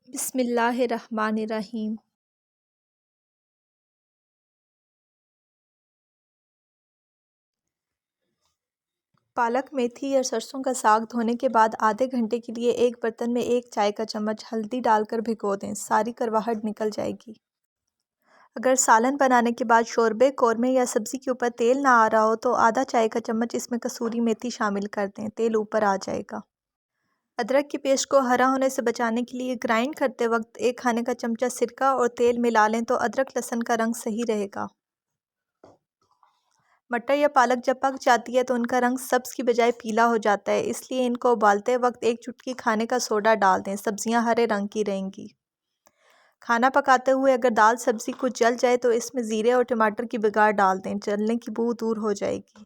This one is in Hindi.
बिस्मिल्लाहिर्रहमानिर्रहीम। पालक, मेथी या सरसों का साग धोने के बाद आधे घंटे के लिए एक बर्तन में 1 चाय का चम्मच हल्दी डालकर भिगो दें, सारी करवाहट निकल जाएगी। अगर सालन बनाने के बाद शोरबे, कौरमे या सब्ज़ी के ऊपर तेल ना आ रहा हो तो आधा चाय का चम्मच इसमें कसूरी मेथी शामिल कर दें, तेल ऊपर आ जाएगा। अदरक की पेस्ट को हरा होने से बचाने के लिए ग्राइंड करते वक्त 1 खाने का चमचा सिरका और तेल मिला लें तो अदरक लहसुन का रंग सही रहेगा। मटर या पालक जब पक जाती है तो उनका रंग सब्ज़ की बजाय पीला हो जाता है, इसलिए इनको उबालते वक्त 1 चुटकी खाने का सोडा डाल दें, सब्जियां हरे रंग की रहेंगी। खाना पकाते हुए अगर दाल सब्ज़ी कुछ जल जाए तो इसमें ज़ीरे और टमाटर की बघार डाल दें, जलने की बू दूर हो जाएगी।